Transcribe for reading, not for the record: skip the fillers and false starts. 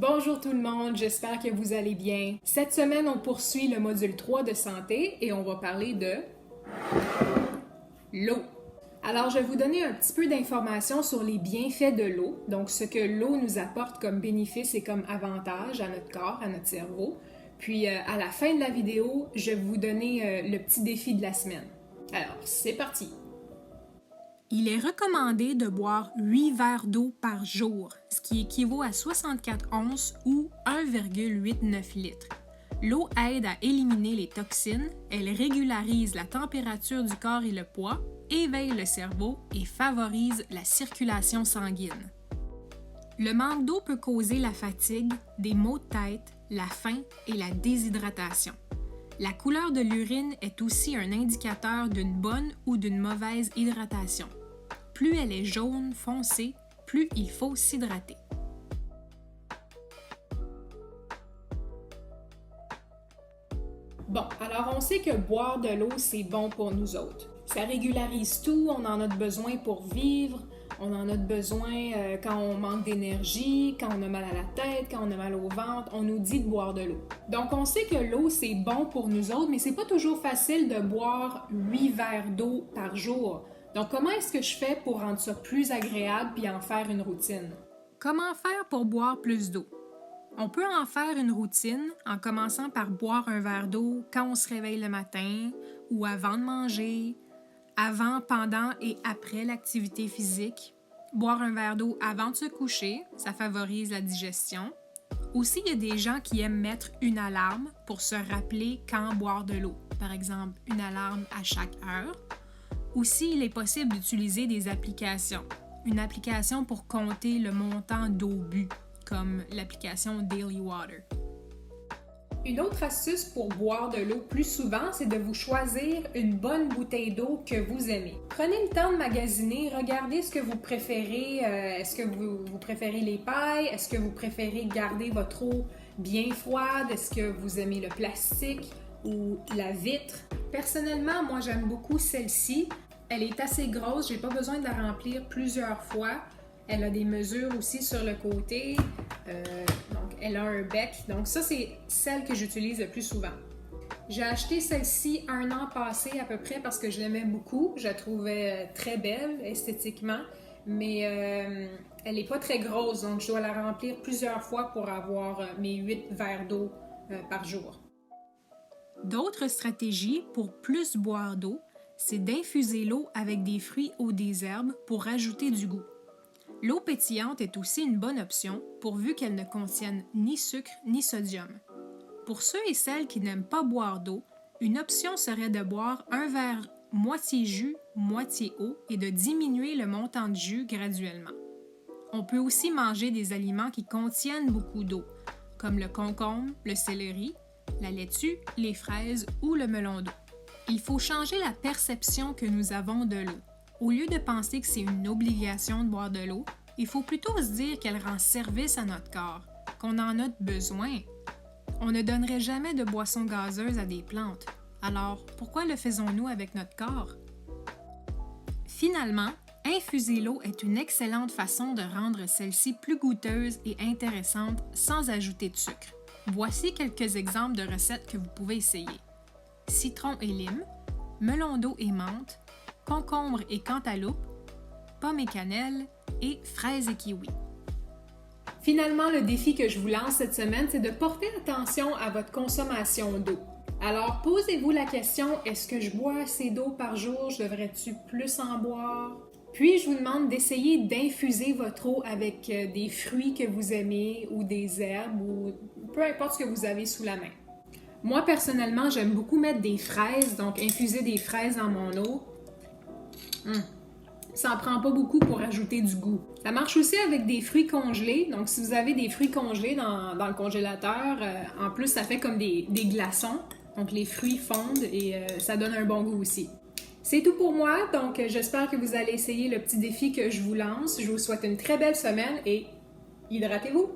Bonjour tout le monde, j'espère que vous allez bien. Cette semaine, on poursuit le module 3 de santé et on va parler de l'eau. Alors, je vais vous donner un petit peu d'informations sur les bienfaits de l'eau, donc ce que l'eau nous apporte comme bénéfice et comme avantage à notre corps, à notre cerveau. Puis, à la fin de la vidéo, je vais vous donner le petit défi de la semaine. Alors, c'est parti! Il est recommandé de boire 8 verres d'eau par jour, ce qui équivaut à 64 onces ou 1,89 litres. L'eau aide à éliminer les toxines, elle régularise la température du corps et le poids, éveille le cerveau et favorise la circulation sanguine. Le manque d'eau peut causer la fatigue, des maux de tête, la faim et la déshydratation. La couleur de l'urine est aussi un indicateur d'une bonne ou d'une mauvaise hydratation. Plus elle est jaune foncé, plus il faut s'hydrater. Bon, alors on sait que boire de l'eau, c'est bon pour nous autres. Ça régularise tout, on en a besoin pour vivre, on en a besoin quand on manque d'énergie, quand on a mal à la tête, quand on a mal au ventre, on nous dit de boire de l'eau. Donc on sait que l'eau, c'est bon pour nous autres, mais c'est pas toujours facile de boire 8 verres d'eau par jour. Donc comment est-ce que je fais pour rendre ça plus agréable puis en faire une routine? Comment faire pour boire plus d'eau? On peut en faire une routine en commençant par boire un verre d'eau quand on se réveille le matin ou avant de manger, avant, pendant et après l'activité physique. Boire un verre d'eau avant de se coucher, ça favorise la digestion. Aussi, il y a des gens qui aiment mettre une alarme pour se rappeler quand boire de l'eau. Par exemple, une alarme à chaque heure. Aussi, il est possible d'utiliser des applications. Une application pour compter le montant d'eau bu, comme l'application Daily Water. Une autre astuce pour boire de l'eau plus souvent, c'est de vous choisir une bonne bouteille d'eau que vous aimez. Prenez le temps de magasiner, regardez ce que vous préférez. Est-ce que vous préférez les pailles? Est-ce que vous préférez garder votre eau bien froide? Est-ce que vous aimez le plastique ou la vitre? Personnellement, moi j'aime beaucoup celle-ci. Elle est assez grosse, j'ai pas besoin de la remplir plusieurs fois. Elle a des mesures aussi sur le côté. Donc, elle a un bec. Donc, ça, c'est celle que j'utilise le plus souvent. J'ai acheté celle-ci un an passé à peu près parce que je l'aimais beaucoup. Je la trouvais très belle esthétiquement, mais elle n'est pas très grosse. Donc, je dois la remplir plusieurs fois pour avoir mes 8 verres d'eau par jour. D'autres stratégies pour plus boire d'eau, c'est d'infuser l'eau avec des fruits ou des herbes pour ajouter du goût. L'eau pétillante est aussi une bonne option pourvu qu'elle ne contienne ni sucre ni sodium. Pour ceux et celles qui n'aiment pas boire d'eau, une option serait de boire un verre moitié jus, moitié eau et de diminuer le montant de jus graduellement. On peut aussi manger des aliments qui contiennent beaucoup d'eau, comme le concombre, le céleri, la laitue, les fraises ou le melon d'eau. Il faut changer la perception que nous avons de l'eau. Au lieu de penser que c'est une obligation de boire de l'eau, il faut plutôt se dire qu'elle rend service à notre corps, qu'on en a besoin. On ne donnerait jamais de boissons gazeuses à des plantes. Alors, pourquoi le faisons-nous avec notre corps? Finalement, infuser l'eau est une excellente façon de rendre celle-ci plus goûteuse et intéressante sans ajouter de sucre. Voici quelques exemples de recettes que vous pouvez essayer. Citron et lime, melon d'eau et menthe, concombre et cantaloupe, pommes et cannelle et fraises et kiwi. Finalement, le défi que je vous lance cette semaine, c'est de porter attention à votre consommation d'eau. Alors, posez-vous la question, est-ce que je bois assez d'eau par jour? Je devrais-tu plus en boire? Puis, je vous demande d'essayer d'infuser votre eau avec des fruits que vous aimez ou des herbes ou peu importe ce que vous avez sous la main. Moi, personnellement, j'aime beaucoup mettre des fraises, donc infuser des fraises dans mon eau. Ça en prend pas beaucoup pour ajouter du goût. Ça marche aussi avec des fruits congelés. Donc, si vous avez des fruits congelés dans le congélateur, en plus, ça fait comme des glaçons. Donc, les fruits fondent et ça donne un bon goût aussi. C'est tout pour moi. Donc, j'espère que vous allez essayer le petit défi que je vous lance. Je vous souhaite une très belle semaine et hydratez-vous!